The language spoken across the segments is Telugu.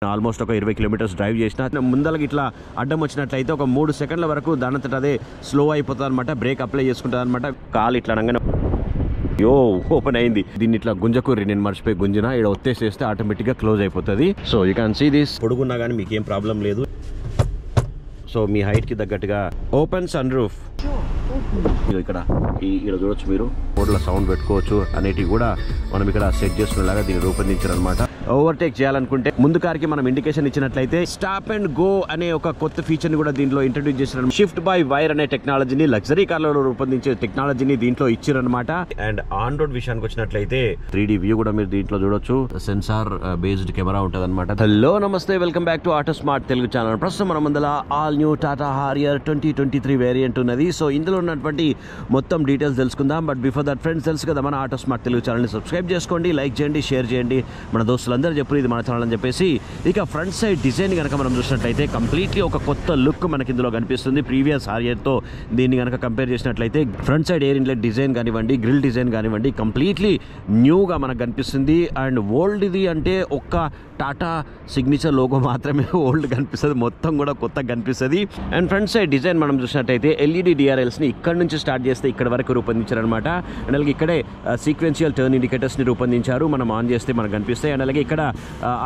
ఆల్మోస్ట్ ఒక 20 కిలోమీటర్స్ డ్రైవ్ చేసిన ముందలకి ఇట్లా అడ్డం వచ్చినట్లయితే ఒక 3 సెకండ్ల వరకు దానంతట అదే స్లో అయిపోతుంది అనమాట. బ్రేక్ అప్లై చేసుకుంటుంది అనమాట. కాలు ఇట్లా అనగానే ఓపెన్ అయింది. దీన్ని ఇట్లా గుంజకూరి నేను మర్చిపోయి గుంజిన ఇక్కడ ఒత్తేసేస్తే ఆటోమేటిక్గా క్లోజ్ అయిపోతుంది. So you can see this. పొడుగున్నా కానీ మీకు ఏం ప్రాబ్లం లేదు. సో మీ హైట్కి తగ్గట్టుగా ఓపెన్ సన్ రూఫ్ ఇక్కడ చూడొచ్చు. మీరు రోడ్ల సౌండ్ పెట్టుకోవచ్చు అనేటివి కూడా మనం ఇక్కడ సెట్ చేసుకునేలాగా దీన్ని రూపొందించారు అనమాట. ఓవర్టేక్ చేయాలనుకుంటే ముందు కార్కి మనం ఇండికేషన్ ఇచ్చినట్లయితే స్టాప్ అండ్ గో అనే ఒక కొత్త ఫీచర్ ని కూడా దీంట్లో ఇంట్రడ్యూస్ చేశారు. షిఫ్ట్ బై వైర్ అనే టెక్నాలజీని లగ్జరీ కార్లలో రూపొందించే టెక్నాలజీని దీంట్లో ఇచ్చారనమాట. అండ్ ఆన్ రోడ్ విషయానికి వచ్చినట్లయితే 3D వ్యూ కూడా మీరు దీంట్లో చూడొచ్చు. సెన్సార్ బేస్డ్ కెమెరా ఉంటుంది అనమాట. హలో నమస్తే, welcome back to auto smart Telugu channel. ప్రస్తుతం మన ముందర all new Tata Harrier 2023 variant ఉన్నది. సో ఇందులో ఉన్నటువంటి మొత్తం డీటెయిల్స్ తెలుసుకుందాం. బట్ బిఫోర్ దట్ ఫ్రెండ్స్, తెలుసు కదా మన ఆటో స్మార్ట్ తెలుగు ఛానల్ని సబ్స్క్రైబ్ చేసుకోండి, లైక్ చేయండి, షేర్ చేయండి. మన దోస్తులందరూ చెప్పు ఇది మన ఛానల్ అని చెప్పేసి. ఇక ఫ్రంట్ సైడ్ డిజైన్ కనుక మనం చూసినట్లయితే కంప్లీట్లీ ఒక కొత్త లుక్ మనకి ఇందులో కనిపిస్తుంది. ప్రీవియస్ హారియర్తో దీన్ని కనుక కంపేర్ చేసినట్లయితే front side air inlet design కానివ్వండి, గ్రిల్ డిజైన్ కానివ్వండి, కంప్లీట్లీ న్యూగా మనకు కనిపిస్తుంది. అండ్ ఓల్డ్ ఇది అంటే ఒక్క టాటా సిగ్నేచర్ లోగో మాత్రమే ఓల్డ్ కనిపిస్తుంది, మొత్తం కూడా కొత్తగా కనిపిస్తుంది. అండ్ ఫ్రంట్ సైడ్ డిజైన్ మనం చూసినట్టయితే LED DRLస్ని ఇక్కడ నుంచి స్టార్ట్ చేస్తే ఇక్కడ వరకు రూపొందించారనమాట. అండ్ అలాగే ఇక్కడే సీక్వెన్షియల్ టర్న్ ఇండికేటర్స్ని రూపొందించారు. మనం ఆన్ చేస్తే మనకు కనిపిస్తాయి. అండ్ అలాగే ఇక్కడ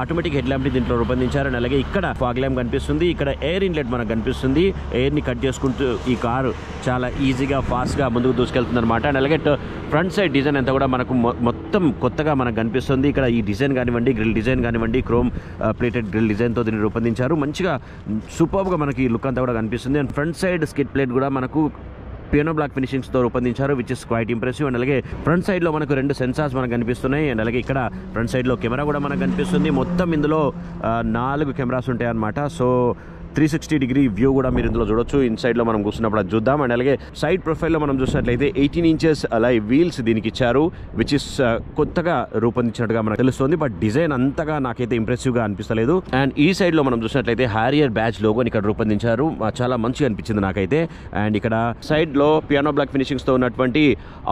ఆటోమేటిక్ హెడ్ ల్యాంప్ని దీంట్లో రూపొందించారు. అండ్ అలాగే ఇక్కడ ఫాగ్ ల్యాంప్ కనిపిస్తుంది. ఇక్కడ ఎయిర్ ఇన్లెట్ మనకు కనిపిస్తుంది. ఎయిర్ని కట్ చేసుకుంటూ ఈ కారు చాలా ఈజీగా ఫాస్ట్గా ముందుకు దూసుకెళ్తుంది అనమాట. అండ్ అలాగే ఫ్రంట్ సైడ్ డిజైన్ అంతా కూడా మనకు మొత్తం కొత్తగా మనకు కనిపిస్తుంది. ఇక్కడ ఈ డిజైన్ కానివ్వండి, గ్రిల్ డిజైన్ కానివ్వండి, క్రోమ్ ప్లేటెడ్ గ్రిల్ డిజైన్తో దీన్ని రూపొందించారు. మంచిగా సూపర్గా మనకి లుక్ అంతా కూడా కనిపిస్తుంది. And front side skid plate కూడా మనకు పియానో బ్లాక్ ఫినిషింగ్స్తో రూపొందించారు, which is quite impressive. And అలాగే ఫ్రంట్ సైడ్లో మనకు 2 సెన్సార్స్ మనకు కనిపిస్తున్నాయి. అండ్ అలాగే ఇక్కడ ఫ్రంట్ సైడ్లో కెమెరా కూడా మనకు కనిపిస్తుంది. మొత్తం ఇందులో 4 కెమెరాస్ ఉంటాయి అన్నమాట. సో 360 డిగ్రీ వ్యూ కూడా మీరు ఇందులో చూడొచ్చు. ఇన్సైడ్లో మనం కూర్చున్నప్పుడు అది చూద్దాం. అండ్ అలాగే సైడ్ ప్రొఫైల్లో మనం చూసినట్లయితే 18 ఇంచెస్ అలై వీల్స్ దీనికి ఇచ్చారు, విచ్ ఇస్ కొత్తగా రూపొందించినట్టుగా మనకు తెలుస్తుంది. బట్ డిజైన్ అంతగా నాకైతే ఇంప్రెసివ్గా అనిపిస్తలేదు. అండ్ ఈ సైడ్లో మనం చూసినట్లయితే హారియర్ బ్యాచ్ లోగోని ఇక్కడ రూపొందించారు, చాలా మంచిగా అనిపించింది నాకైతే. అండ్ ఇక్కడ సైడ్లో పియానో బ్లాక్ ఫినిషింగ్స్తో ఉన్నటువంటి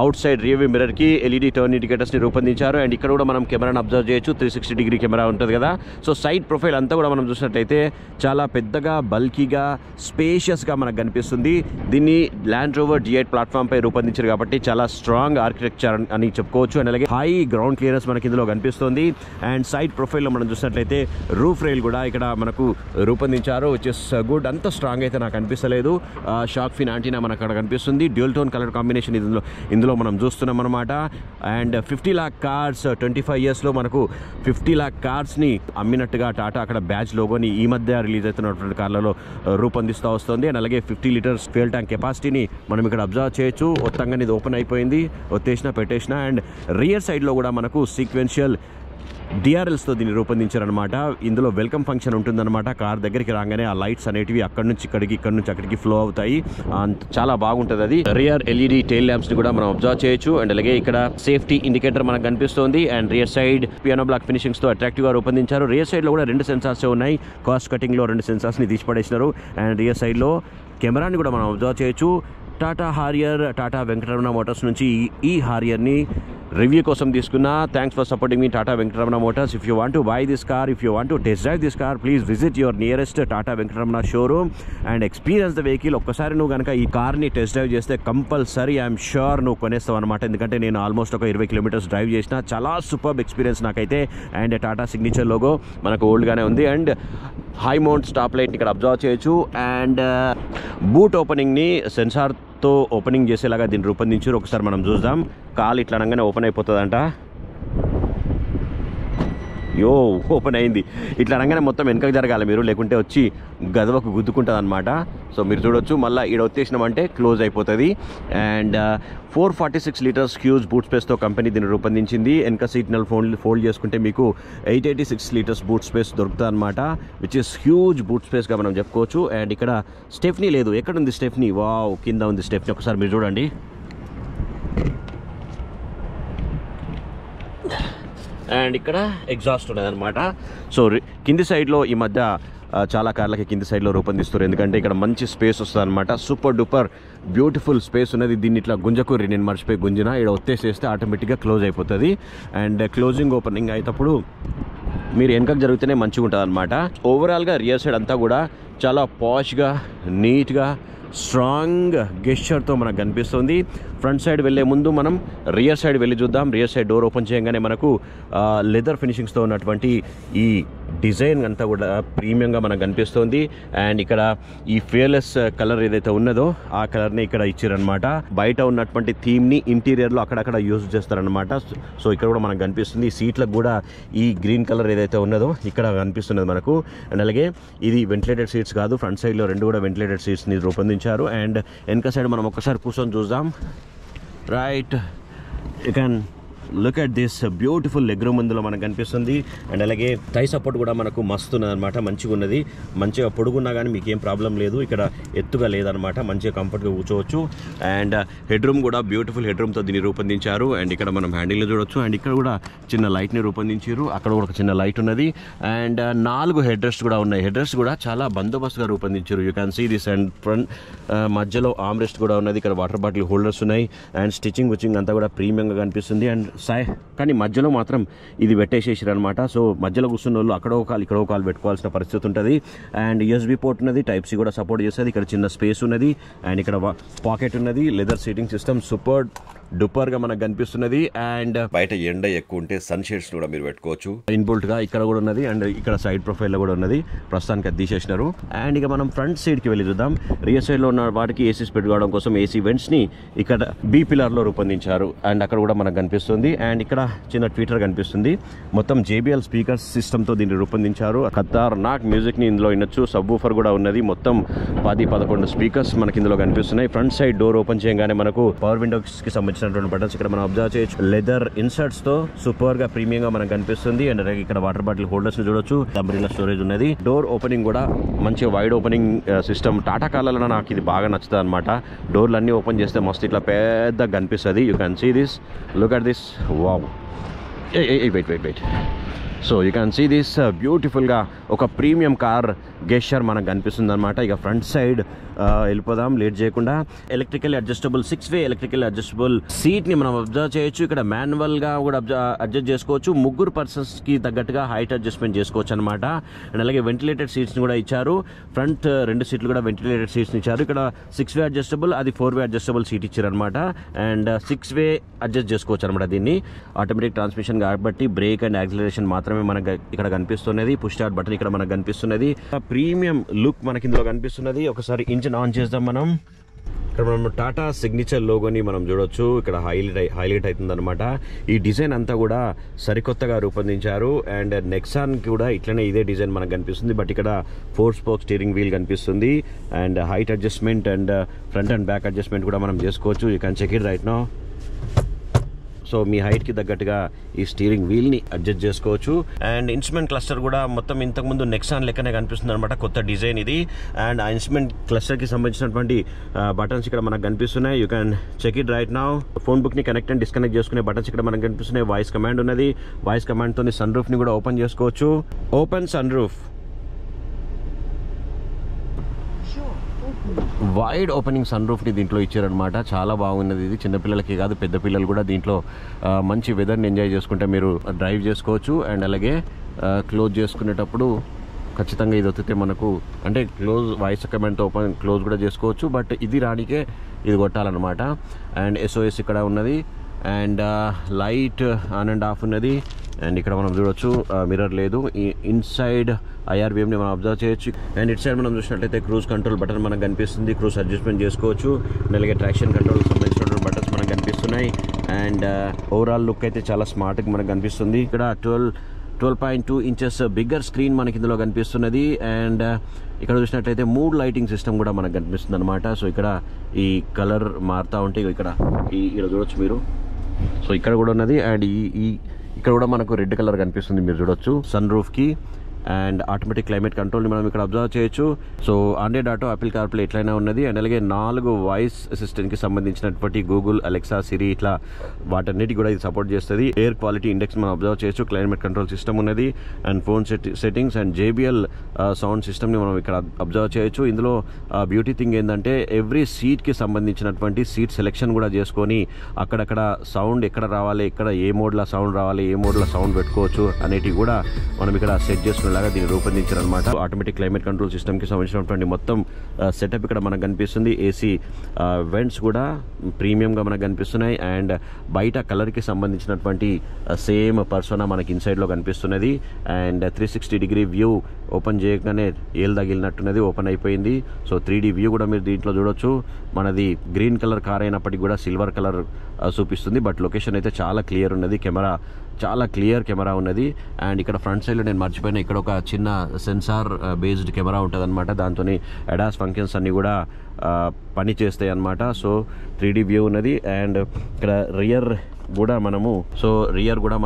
అవుట్ సైడ్ రియర్ వ్యూ మిర్రర్కి LED టర్న్ ఇండికేటర్స్ని రూపొందించారు. అండ్ ఇక్కడ కూడా మనం కెమెరాను అబ్జర్వ్ చేయొచ్చు. 360 డిగ్రీ కెమెరా ఉంటుంది కదా. సో సైడ్ ప్రొఫైల్ అంతా కూడా మనం చూసినట్లయితే చాలా పెద్దగా, బల్కీగా, స్పేషియస్గా మనకు కనిపిస్తుంది. దీన్ని ల్యాండ్ రోవర్ G8 ప్లాట్ఫామ్ పై రూపొందించారు కాబట్టి చాలా స్ట్రాంగ్ ఆర్కిటెక్చర్ అని చెప్పుకోవచ్చు. అండ్ అలాగే హై గ్రౌండ్ క్లియరెన్స్ మనకి ఇందులో కనిపిస్తుంది. అండ్ సైడ్ ప్రొఫైల్లో మనం చూసినట్లయితే రూఫ్ రైల్ కూడా ఇక్కడ మనకు రూపొందించారు, విచ్ ఇస్ గుడ్. అంత స్ట్రాంగ్ అయితే నాకు అనిపిస్తలేదు. షాక్ ఫిన్ యాంటీనా మనకు అక్కడ కనిపిస్తుంది. డ్యూల్ టోన్ కలర్ కాంబినేషన్ ఇందులో మనం చూస్తున్నాం అనమాట. అండ్ 50 lakh కార్స్ 25 yearsలో మనకు 50 lakh కార్స్ని అమ్మినట్టుగా టాటా అక్కడ బ్యాచ్ లోగోని ఈ మధ్య రిలీజ్ అవుతున్నటువంటి కార్లలో రూపొందిస్తూ వస్తుంది. అండ్ అలాగే 50 లీటర్స్ ఫ్యూయల్ ట్యాంక్ కెపాసిటీని మనం ఇక్కడ అబ్జర్వ్ చేయొచ్చు. మొత్తంగా ఇది ఓపెన్ అయిపోయింది, ఒత్తేసిన పెట్టేసిన. అండ్ రియర్ సైడ్లో కూడా మనకు సీక్వెన్షియల్ DRLస్తో దీన్ని రూపొందించారనమాట. ఇందులో వెల్కమ్ ఫంక్షన్ ఉంటుందన్నమాట. కార్ దగ్గరికి రాగానే ఆ లైట్స్ అనేటివి అక్కడి నుంచి ఇక్కడికి, ఇక్కడ నుంచి అక్కడికి ఫ్లో అవుతాయి. చాలా బాగుంటుంది అది. రియర్ LED టెయిల్ ల్యాంప్స్ని కూడా మనం అబ్జర్వ్ చేయొచ్చు. అండ్ అలాగే ఇక్కడ సేఫ్టీ ఇండికేటర్ మనకు కనిపిస్తుంది. And rear side piano black ఫినిషింగ్స్తో అట్రాక్టివ్గా రూపొందించారు. రియర్ సైడ్లో కూడా 2 సెన్సార్స్ ఉన్నాయి. కాస్ట్ కటింగ్లో 2 సెన్సార్స్ని తీసిపడేసినారు. అండ్ రియర్ సైడ్లో కెమెరాని కూడా మనం అబ్జర్వ్ చేయొచ్చు. టాటా హారియర్, టాటా వెంకటరమణ మోటార్స్ నుంచి ఈ హారియర్ని రివ్యూ కోసం తీసుకున్నా. థ్యాంక్స్ ఫర్ సపోర్టింగ్ మీ Tata Venkataramana Motors. If you want to buy this car, if you want to test drive this car, please visit your nearest Tata Venkataramana showroom and experience the vehicle. ఒక్కసారి నువ్వు కనుక ఈ కార్ని టెస్ట్ డ్రైవ్ చేస్తే కంపల్సరీ ఐఎమ్ షూర్ నువ్వు కొనేస్తావు అనమాట. ఎందుకంటే నేను ఆల్మోస్ట్ ఒక 20 కిలోమీటర్స్ డ్రైవ్ చేసిన. చాలా సూపర్బ్ ఎక్స్పీరియన్స్ నాకైతే. అండ్ టాటా సిగ్నేచర్ లోగో మనకు ఓల్డ్గానే ఉంది. అండ్ హై మౌంట్ స్టాప్ లైట్ని ఇక్కడ అబ్జర్వ్ చేయొచ్చు. అండ్ బూట్ ఓపెనింగ్ని సెన్సార్తో ఓపెనింగ్ చేసేలాగా దీన్ని రూపొందించారు. ఒకసారి మనం చూద్దాం. కాలు ఇట్లా అనగానే ఓపెన్ అయిపోతుందంట. ఓపెన్ అయింది. ఇట్లా అనగానే మొత్తం వెనకకు జరగాలి మీరు, లేకుంటే వచ్చి గదవకు గుద్దుకుంటుంది అనమాట. సో మీరు చూడొచ్చు. మళ్ళీ ఈడ వచ్చేసినామంటే క్లోజ్ అయిపోతుంది. అండ్ 446 లీటర్స్ హ్యూజ్ బూట్ స్పేస్తో కంపెనీ దీన్ని రూపొందించింది. వెనక సీట్నల్ ఫోల్డ్ చేసుకుంటే మీకు 886 లీటర్స్ బూట్ స్పేస్ దొరుకుతుంది అనమాట, విచ్ ఇస్ హ్యూజ్ బూట్ స్పేస్గా మనం చెప్పుకోవచ్చు. అండ్ ఇక్కడ స్టెఫ్నీ లేదు. ఎక్కడుంది స్టెఫ్నీ? వావ్, కింద ఉంది స్టెఫ్నీ. ఒకసారి మీరు చూడండి. అండ్ ఇక్కడ ఎగ్జాస్ట్ ఉన్నది అనమాట. సో కింది సైడ్లో ఈ మధ్య చాలా కార్లకి కింది సైడ్లో రూపొందిస్తారు, ఎందుకంటే ఇక్కడ మంచి స్పేస్ వస్తుంది అనమాట. సూపర్ డూపర్ బ్యూటిఫుల్ స్పేస్ ఉన్నది. దీన్ని ఇట్లా గుంజకూరి నేను మర్చిపోయి గుంజిన ఇక్కడ ఒత్తేసేస్తే ఆటోమేటిక్గా క్లోజ్ అయిపోతుంది. అండ్ క్లోజింగ్ ఓపెనింగ్ అయినప్పుడు మీరు వెనకకు జరిగితేనే మంచిగా ఉంటుంది అనమాట. ఓవరాల్గా రియర్ సైడ్ అంతా కూడా చాలా పాష్గా, నీట్గా, స్ట్రాంగ్ గెస్చర్తో మనకు కనిపిస్తుంది. ఫ్రంట్ సైడ్ వెళ్ళే ముందు మనం రియర్ సైడ్ వెళ్ళి చూద్దాం. రియర్ సైడ్ డోర్ ఓపెన్ చేయగానే మనకు లెదర్ ఫినిషింగ్స్తో ఉన్నటువంటి ఈ డిజైన్ అంతా కూడా ప్రీమియంగా మనకు కనిపిస్తుంది. అండ్ ఇక్కడ ఈ ఫియర్లెస్ కలర్ ఏదైతే ఉన్నదో ఆ కలర్ని ఇక్కడ ఇచ్చారనమాట. బయట ఉన్నటువంటి థీమ్ని ఇంటీరియర్లో అక్కడక్కడ యూజ్ చేస్తారనమాట. సో ఇక్కడ కూడా మనకు కనిపిస్తుంది. సీట్లకు కూడా ఈ గ్రీన్ కలర్ ఏదైతే ఉన్నదో ఇక్కడ కనిపిస్తున్నది మనకు. అండ్ అలాగే ఇది వెంటిలేటెడ్ సీట్స్ కాదు, ఫ్రంట్ సైడ్లో రెండు కూడా వెంటిలేటెడ్ సీట్స్ని రూపొందించారు. అండ్ వెనక సైడ్ మనం ఒక్కసారి కూర్చొని చూద్దాం. Right, you can look at this beautiful leg room అందులో మనకు కనిపిస్తుంది. అండ్ అలాగే టై సపోర్ట్ కూడా మనకు మస్తు ఉన్నది అనమాట, మంచిగా ఉన్నది. మంచిగా పొడుగున్నా కానీ మీకు ఏం ప్రాబ్లం లేదు, ఇక్కడ ఎత్తుగా లేదనమాట, మంచిగా కంఫర్ట్గా కూర్చోవచ్చు. అండ్ హెడ్ రూమ్ కూడా బ్యూటిఫుల్ హెడ్ రూమ్తో దీన్ని రూపొందించారు. అండ్ ఇక్కడ మనం హ్యాండిల్ని చూడొచ్చు. అండ్ ఇక్కడ కూడా చిన్న లైట్ని రూపొందించారు, అక్కడ కూడా ఒక చిన్న లైట్ ఉన్నది. అండ్ 4 హెడ్ రెస్ట్ కూడా ఉన్నాయి. హెడ్ రెస్ట్ కూడా చాలా బందోబస్తుగా రూపొందించారు. You can see this. And front మధ్యలో ఆర్మ్ రెస్ట్ కూడా ఉన్నది. ఇక్కడ వాటర్ బాటిల్ హోల్డర్స్ ఉన్నాయి. అండ్ స్టిచ్చింగ్ విచ్చింగ్ అంతా కూడా ప్రీమియంగా కనిపిస్తుంది. అండ్ కానీ మధ్యలో మాత్రం ఇది పెట్టేసేసారు అనమాట. సో మధ్యలో కూర్చున్న వాళ్ళు అక్కడో కాలు ఇక్కడో కాలు పెట్టుకోవాల్సిన పరిస్థితి ఉంటుంది. అండ్ USB పోర్ట్ ఉన్నది, Type-C కూడా సపోర్ట్ చేస్తుంది. ఇక్కడ చిన్న స్పేస్ ఉన్నది. అండ్ ఇక్కడ పాకెట్ ఉన్నది. లెదర్ సీటింగ్ సిస్టమ్ సూపర్ డూపర్గా మనకు కనిపిస్తున్నది. అండ్ బయట ఎండ ఎక్కువ ఉంటే సన్ షేడ్స్ కూడా మీరు పెట్టుకోవచ్చు. ఇన్బుల్ట్గా ఇక్కడ కూడా ఉన్నది. అండ్ ఇక్కడ సైడ్ ప్రొఫైల్లో కూడా ఉన్నది. ప్రస్తుతానికి అది తీసేసినారు. అండ్ ఇక మనం ఫ్రంట్ సీట్కి వెళ్ళి చూద్దాం. రియర్ సైడ్లో ఉన్న వాటికి ఏసీస్ పెట్టుకోవడం కోసం AC వెంట్స్ని ఇక్కడ B పిల్లర్లో రూపొందించారు. అండ్ అక్కడ కూడా మనకు కనిపిస్తుంది. అండ్ ఇక్కడ చిన్న ట్విటర్ కనిపిస్తుంది. మొత్తం JBL స్పీకర్ సిస్టమ్తో దీన్ని రూపొందించారు. ఖతర్నాక్ మ్యూజిక్ని ఇందులో వినొచ్చు. సబ్ వూఫర్ కూడా ఉన్నది. మొత్తం 10-11 స్పీకర్స్ మనకి ఇందులో కనిపిస్తున్నాయి. ఫ్రంట్ సైడ్ డోర్ ఓపెన్ చేయగానే మనకు పవర్ విండోస్కి సంబంధించినటువంటి బటన్స్ ఇక్కడ మనం అబ్జర్వ్ చేయొచ్చు. లెదర్ ఇన్సర్ట్స్తో సూపర్గా ప్రీమియంగా మనకు కనిపిస్తుంది. అండ్ అలాగే ఇక్కడ వాటర్ బాటిల్ హోల్డర్స్ని చూడొచ్చు. అంబ్రెల్లా స్టోరేజ్ ఉన్నది. డోర్ ఓపెనింగ్ కూడా మంచిగా వైడ్ ఓపెనింగ్ సిస్టమ్. టాటా కార్లలో నాకు ఇది బాగా నచ్చుతుంది అనమాట. డోర్లు అన్నీ ఓపెన్ చేస్తే మస్తు ఇట్లా పెద్దగా కనిపిస్తుంది. You can see this, look at this. Wow, wait. So you can see this బ్యూటిఫుల్గా ఒక ప్రీమియం కార్ గెస్చర్ మనకు కనిపిస్తుంది అనమాట. ఇక ఫ్రంట్ సైడ్ వెళ్ళిపోదాం లేట్ చేయకుండా. Electrical adjustable 6-way electrical adjustable సీట్ని మనం అబ్జర్వ్ చేయొచ్చు. ఇక్కడ మాన్యువల్గా కూడా అడ్జస్ట్ చేసుకోవచ్చు. 3 పర్సన్స్కి తగ్గట్టుగా హైట్ అడ్జస్ట్మెంట్ చేసుకోవచ్చు అనమాట. అండ్ అలాగే వెంటిలేటెడ్ సీట్స్ని కూడా ఇచ్చారు. ఫ్రంట్ 2 సీట్లు కూడా వెంటిలేటెడ్ సీట్స్ని ఇచ్చారు. ఇక్కడ 6-way అడ్జస్టబుల్, అది 4-way అడ్జస్టబుల్ సీట్ ఇచ్చారు అనమాట. అండ్ 6-way అడ్జస్ట్ చేసుకోవచ్చు అనమాట. దీన్ని ఆటోమేటిక్ ట్రాన్స్మిషన్ కాబట్టి బ్రేక్ అండ్ యాక్సిలరేషన్ మాత్రమే మనకు ఇక్కడ కనిపిస్తున్నది. పుష్ స్టార్ట్ బటన్ ఇక్కడ మనకు కనిపిస్తున్నది. ప్రీమియం లుక్ మనకి ఇందులో కనిపిస్తున్నది. ఒకసారి ఇంజిన్ ఆన్ చేద్దాం మనం. ఇక్కడ మనం టాటా సిగ్నేచర్ లోగోని మనం చూడొచ్చు. ఇక్కడ హైలైట్ అవుతుంది అనమాట. ఈ డిజైన్ అంతా కూడా సరికొత్తగా రూపొందించారు. అండ్ నెక్సాన్ కూడా ఇట్లనే ఇదే డిజైన్ మనకు కనిపిస్తుంది. బట్ ఇక్కడ 4 స్పోక్ స్టీరింగ్ వీల్ కనిపిస్తుంది. And height adjustment and front and back adjustment కూడా మనం చేసుకోవచ్చు. You can check it right now. So మీ హైట్కి తగ్గట్టుగా ఈ స్టీరింగ్ వీల్ని అడ్జస్ట్ చేసుకోవచ్చు. అండ్ ఇన్స్ట్రుమెంట్ క్లస్టర్ కూడా మొత్తం ఇంతకుముందు నెక్సాన్ లెక్కనే కనిపిస్తుంది అనమాట. కొత్త డిజైన్ ఇది. అండ్ ఆ ఇన్స్ట్రుమెంట్ క్లస్టర్కి సంబంధించినటువంటి బటన్స్ ఇక్కడ మనకు కనిపిస్తున్నాయి. You can check it right now. Phone బుక్ని కనెక్ట్ అండ్ డిస్కనెక్ట్ చేసుకునే బటన్స్ ఇక్కడ మనకు కనిపిస్తున్నాయి. వాయిస్ కమాండ్ ఉన్నది. వాయిస్ కమాండ్తో సన్ రూఫ్ని కూడా ఓపెన్ చేసుకోవచ్చు. Open sunroof. Wide opening సన్ రూఫ్ని దీంట్లో ఇచ్చారనమాట. చాలా బాగున్నది. ఇది చిన్నపిల్లలకి కాదు, పెద్ద పిల్లలు కూడా దీంట్లో మంచి వెదర్ని ఎంజాయ్ చేసుకుంటే మీరు డ్రైవ్ చేసుకోవచ్చు. అండ్ అలాగే క్లోజ్ చేసుకునేటప్పుడు ఖచ్చితంగా ఇది వస్తే మనకు అంటే క్లోజ్ వాయిస్ కమాండ్తో ఓపెన్ క్లోజ్ కూడా చేసుకోవచ్చు. బట్ ఇది రానికే ఇది కొట్టాలన్నమాట. అండ్ SOS ఇక్కడ ఉన్నది. And light on and of ఉన్నది. అండ్ ఇక్కడ మనం చూడొచ్చు మిర్రర్ లేదు. ఇన్సైడ్ IRVMని మనం అబ్జర్వ్ చేయొచ్చు. అండ్ ఇట్ సైడ్ మనం చూసినట్లయితే క్రూజ్ కంట్రోల్ బటన్ మనకు కనిపిస్తుంది. క్రూజ్ అడ్జస్ట్మెంట్ చేసుకోవచ్చు. అండ్ అలాగే ట్రాక్షన్ కంట్రోల్కి సంబంధించినటువంటి బటన్స్ మనకు కనిపిస్తున్నాయి. అండ్ ఓవరాల్ లుక్ అయితే చాలా స్మార్ట్గా మనకు కనిపిస్తుంది. ఇక్కడ 12.2 ఇంచెస్ బిగ్గర్ స్క్రీన్ మనకి ఇందులో కనిపిస్తున్నది. అండ్ ఇక్కడ చూసినట్లయితే 3 లైటింగ్ సిస్టమ్ కూడా మనకు కనిపిస్తుంది అనమాట. సో ఇక్కడ ఈ కలర్ మారుతూ ఉంటే ఇక్కడ చూడొచ్చు మీరు. సో ఇక్కడ కూడా ఉన్నది. అండ్ ఇక్కడ కూడా మనకు రెడ్ కలర్ కనిపిస్తుంది, మీరు చూడొచ్చు సన్ రూఫ్కి. అండ్ ఆటోమేటిక్ క్లైమేట్ కంట్రోల్ని మనం ఇక్కడ అబ్జర్వ్ చేయొచ్చు. So Android auto, Apple CarPlay ఎట్లయినా ఉన్నది. అండ్ అలాగే 4 వాయిస్ అసిస్టెంట్కి సంబంధించినటువంటి గూగుల్, అలెక్సా, సిరి ఇట్లా వాటన్నిటికి కూడా ఇది సపోర్ట్ చేస్తుంది. ఎయిర్ క్వాలిటీ ఇండెక్స్ మనం అబ్జర్వ్ చేయొచ్చు. క్లైమేట్ కంట్రోల్ సిస్టమ్ ఉన్నది and phone settings and JBL sound సిస్టమ్ని మనం ఇక్కడ అబ్జర్వ్ చేయొచ్చు. ఇందులో బ్యూటీ థింగ్ ఏంటంటే ఎవ్రీ సీట్కి సంబంధించినటువంటి సీట్ సెలెక్షన్ కూడా చేసుకొని అక్కడక్కడ సౌండ్ ఎక్కడ రావాలి, ఎక్కడ ఏ మోడ్లో సౌండ్ రావాలి, ఏ మోడ్లో సౌండ్ పెట్టుకోవచ్చు అనేటివి కూడా మనం ఇక్కడ సెట్ చేసుకునేలాగా దీన్ని రూపొందించారు అనమాట. ఆటోమేటిక్ క్లైమేట్ కంట్రోల్ సిస్టమ్కి సంబంధించినటువంటి మొత్తం సెటప్ ఇక్కడ మనకు కనిపిస్తుంది. AC వెంట్స్ కూడా ప్రీమియంగా మనకు కనిపిస్తున్నాయి. అండ్ బయట కలర్కి సంబంధించినటువంటి సేమ్ పర్సోనా మనకి ఇన్సైడ్లో కనిపిస్తున్నది. అండ్ 360 డిగ్రీ వ్యూ ఓపెన్ చేయగానే ఏలు తగిలినట్టున్నది, ఓపెన్ అయిపోయింది. సో 3D వ్యూ కూడా మీరు దీంట్లో చూడొచ్చు. మనది గ్రీన్ కలర్ కార్ అయినప్పటికీ కూడా సిల్వర్ కలర్ చూపిస్తుంది. బట్ లొకేషన్ అయితే చాలా క్లియర్ ఉన్నది. కెమెరా చాలా క్లియర్ కెమెరా ఉన్నది. అండ్ ఇక్కడ ఫ్రంట్ సైడ్లో నేను మర్చిపోయినా, ఇక్కడ ఒక చిన్న సెన్సార్ బేస్డ్ కెమెరా ఉంటుంది అనమాట. దాంతో అడాస్ ఫంక్షన్స్ అన్నీ కూడా పని చేస్తాయి అన్నమాట. సో 3D వ్యూ ఉన్నది. అండ్ ఇక్కడ రియర్ కూడా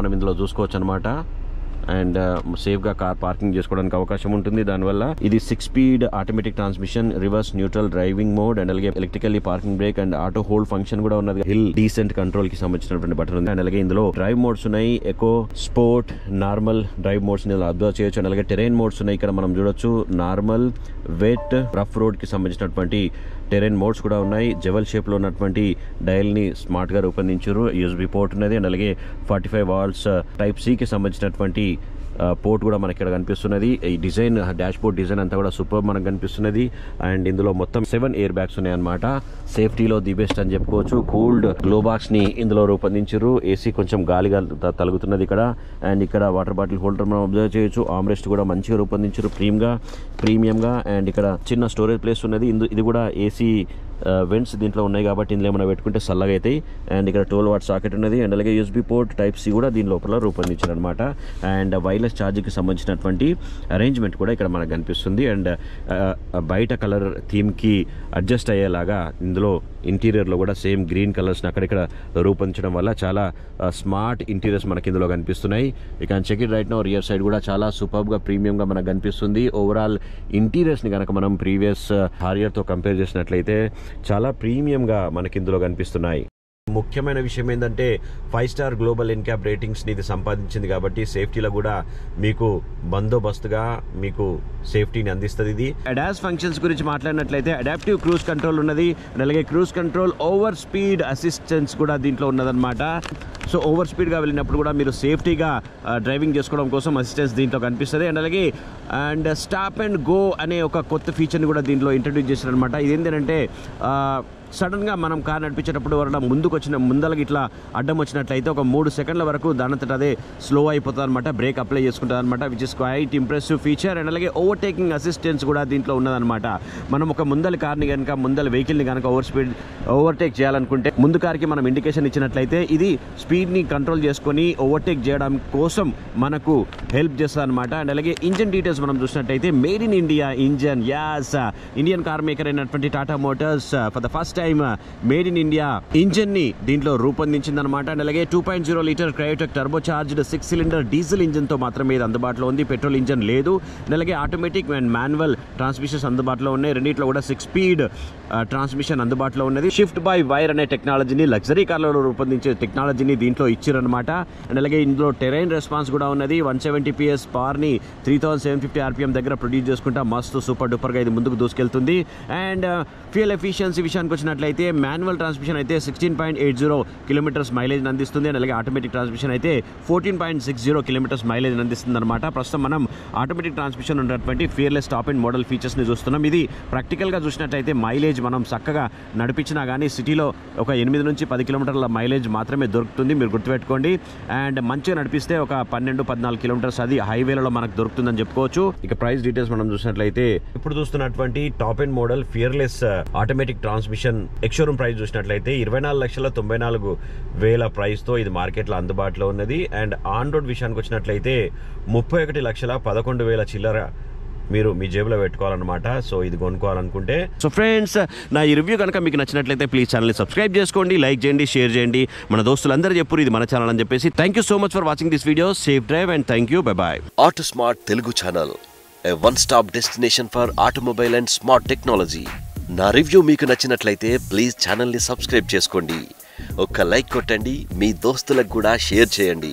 మనం ఇందులో చూసుకోవచ్చు అనమాట. అండ్ సేఫ్గా కార్ పార్కింగ్ చేసుకోవడానికి అవకాశం ఉంటుంది. దానివల్ల ఇది 6 speed automatic transmission, reverse neutral driving mode and అలాగే electrically parking brake and auto hold function కూడా ఉన్నది. హిల్ డీసెంట్ కంట్రోల్ కి సంబంధించినటువంటి బటన్ ఉంది. అండ్ అలాగే ఇందులో డ్రైవ్ మోడ్స్ ఉన్నాయి. Eco, sport, normal drive modes ని అబ్జర్వ్ చేయొచ్చు. అండ్ అలాగే టెరైన్ మోడ్స్ ఉన్నాయి. ఇక్కడ మనం చూడొచ్చు నార్మల్, వెట్, రఫ్ రోడ్ కి సంబంధించినటువంటి టెరైన్ మోడ్స్ కూడా ఉన్నాయి. జెవెల్ షేప్ లో ఉన్నటువంటి డయల్ ని స్మార్ట్ గా రూపొందించారు. USB పోర్ట్ ఉన్నది. అండ్ అలాగే 45 వాట్స్ Type-C కి సంబంధించినటువంటి పోర్ట్ కూడా మనకి ఇక్కడ కనిపిస్తున్నది. ఈ డిజైన్, డాష్ బోర్డ్ డిజైన్ అంతా కూడా సూపర్ మనకు కనిపిస్తున్నది. అండ్ ఇందులో మొత్తం 7 ఎయిర్ బ్యాగ్స్ ఉన్నాయి అనమాట. సేఫ్టీలో ది బెస్ట్ అని చెప్పుకోవచ్చు. కూల్డ్ గ్లో బాక్స్ ని ఇందులో రూపొందించారు. AC కొంచెం గాలిగా తలుగుతున్నది ఇక్కడ. అండ్ ఇక్కడ వాటర్ బాటిల్ హోల్డర్ మనం అబ్జర్వ్ చేయొచ్చు. ఆమ్రెస్ట్ కూడా మంచిగా రూపొందించారు ప్రీమియంగా. అండ్ ఇక్కడ చిన్న స్టోరేజ్ ప్లేస్ ఉన్నది. ఇది కూడా AC వెంట్స్ దీంట్లో ఉన్నాయి కాబట్టి ఇందులో ఏమైనా పెట్టుకుంటే చల్లగా అవుతాయి. అండ్ ఇక్కడ 12 వాట్ సాకెట్ ఉన్నది. అండ్ అలాగే USB పోర్ట్ Type-C కూడా దీని లోపల రూపొందించారు అనమాట. అండ్ వైర్లెస్ ఛార్జింగ్కి సంబంధించినటువంటి అరేంజ్మెంట్ కూడా ఇక్కడ మనకు కనిపిస్తుంది. అండ్ బయట కలర్ థీమ్కి అడ్జస్ట్ అయ్యేలాగా ఇందులో ఇంటీరియర్లో కూడా సేమ్ గ్రీన్ కలర్స్ని అక్కడిక్కడ రూపొందించడం వల్ల చాలా స్మార్ట్ ఇంటీరియర్స్ మనకి ఇందులో కనిపిస్తున్నాయి. You can check it right now. Rear side కూడా చాలా సూపర్గా ప్రీమియంగా మనకు కనిపిస్తుంది. ఓవరాల్ ఇంటీరియర్స్ని కనుక మనం ప్రీవియస్ హారియర్తో కంపేర్ చేసినట్లయితే చాలా ప్రీమియంగా మనకి ఇందులో కనిపిస్తున్నాయి. ముఖ్యమైన విషయం ఏంటంటే 5 స్టార్ గ్లోబల్ ఎన్క్యాప్ రేటింగ్స్ని ఇది సంపాదించింది కాబట్టి సేఫ్టీలో కూడా మీకు బందోబస్తుగా మీకు సేఫ్టీని అందిస్తుంది. ఇది అడాస్ ఫంక్షన్స్ గురించి మాట్లాడినట్లయితే అడాప్టివ్ క్రూజ్ కంట్రోల్ ఉన్నది. అలాగే cruise control, over speed assistance కూడా దీంట్లో ఉన్నదన్నమాట. సో ఓవర్ స్పీడ్గా వెళ్ళినప్పుడు కూడా మీరు సేఫ్టీగా డ్రైవింగ్ చేసుకోవడం కోసం అసిస్టెన్స్ దీంట్లో కనిపిస్తుంది. అండ్ అలాగే స్టాప్ అండ్ గో అనే ఒక కొత్త ఫీచర్ని కూడా దీంట్లో ఇంట్రడ్యూస్ చేశారు అనమాట. ఇదేంటంటే సడన్గా మనం కార్ నడిపించేటప్పుడు ఎవరైనా ముందలకి ఇట్లా అడ్డం వచ్చినట్లయితే ఒక 3 సెకండ్ల వరకు దానంతట అదే స్లో అయిపోతుంది అనమాట. బ్రేక్ అప్లై చేసుకుంటుంది అనమాట, which is quite impressive feature. And అలాగే ఓవర్టేకింగ్ అసిస్టెన్స్ కూడా దీంట్లో ఉన్నదనమాట. మనం ఒక ముందల కార్ని కనుక వెహికల్ని కనుక ఓవర్టేక్ చేయాలనుకుంటే ముందు కార్కి మనం ఇండికేషన్ ఇచ్చినట్లయితే ఇది స్పీడ్ని కంట్రోల్ చేసుకొని ఓవర్టేక్ చేయడం కోసం మనకు హెల్ప్ చేస్తుంది అనమాట. అండ్ అలాగే ఇంజన్ డీటెయిల్స్ మనం చూసినట్లయితే made in India engine. Yes, Indian car maker అయినటువంటి Tata Motors for the first time made in India engine ని దీంట్లో రూపొందించింది అనమాట. అండ్ అలాగే 2.0 litre Kryotec turbo charged 6 cylinder diesel engine తో మాత్రమే ఇది అందుబాటులో ఉంది. పెట్రోల్ ఇంజన్ లేదు. అండ్ అలాగే ఆటోమేటిక్ అండ్ మాన్యువల్ ట్రాన్స్మిషన్స్ అందుబాటులో ఉన్నాయి. రెండిట్లో కూడా 6 స్పీడ్ ట్రాన్స్మిషన్ అందుబాటులో ఉన్నది. షిఫ్ట్ బై వైర్ అనే టెక్నాలజీని, లగ్జరీ కార్లలో రూపొందించే టెక్నాలజీని దీంట్లో ఇచ్చారనమాట. అండ్ అలాగే ఇందులో టెరైన్ రెస్పాన్స్ కూడా ఉన్నది. 170 PS పవర్ ని 3750 RPM దగ్గర ప్రొడ్యూస్ చేసుకుంటా మస్తు సూపర్ డూపర్ గా ఇది ముందుకు దూసుకెళ్తుంది. అండ్ ఫ్యూయల్ ఎఫిషియన్సీ విషయానికి వచ్చినట్లయితే మాన్యువల్ ట్రాన్స్మిషన్ అయితే 16.80 కిలోమీటర్స్ మైలేజ్ అందిస్తుంది. అండ్ అలాగే ఆటోమేటిక్ ట్రాన్స్మిషన్ అయితే 14.60 కిలోమీటర్స్ మైలేజ్ అందిస్తుంది అనమాట. ప్రస్తుతం మనం ఆటోమేటిక్ ట్రాన్స్మిషన్ ఉన్నటువంటి fearless top and model features ని చూస్తున్నాం. ఇది ప్రాక్టికల్ గా చూసినట్లయితే మైలేజ్ మనం చక్కగా నడిపించినా కానీ సిటీలో ఒక 8 నుంచి 10 కిలోమీటర్ల మైలేజ్ మాత్రమే దొరుకుతుంది, మీరు గుర్తుపెట్టుకోండి. అండ్ మంచిగా నడిపిస్తే ఒక 12-14 కిలోమీటర్స్ అది హైవేలలో మనకు దొరుకుతుందని చెప్పుకోవచ్చు. ఇక ప్రైస్ డీటెయిల్స్ మనం చూసినట్లయితే ఇప్పుడు చూస్తున్నటువంటి top and model fearless automatic transmission ex-showroom price చూసినట్లయితే 24,94,000 ప్రైస్ తో ఇది మార్కెట్ లో అందుబాటులో ఉన్నది. అండ్ ఆన్ రోడ్ విషయానికి వచ్చినట్లయితే 31,11,000 చిల్లర మీరు మీ జేబులో పెట్టుకోవాలన్నమాట. సో ఇది కొనుక్కోవాలనుకుంటే. సో ఫ్రెండ్స్, నా ఈ రివ్యూ కనుక మీకు నచ్చినట్లయితే ప్లీజ్ ఛానల్ని సబ్స్క్రైబ్ చేసుకోండి, లైక్ చేయండి, షేర్ చేయండి. మన దోస్తులందరూ చెప్పురు ఇది మన ఛానల్ అని చెప్పేసి. Thank you so much for watching this video. Safe drive and thank you. Bye bye. Auto Smart Telugu channel, a one-stop destination for automobile and smart technology. నా రివ్యూ మీకు నచ్చినట్లయితే ప్లీజ్ ఛానల్ని సబ్స్క్రైబ్ చేసుకోండి, ఒక్క లైక్ కొట్టండి, మీ దోస్తులకు కూడా షేర్ చేయండి.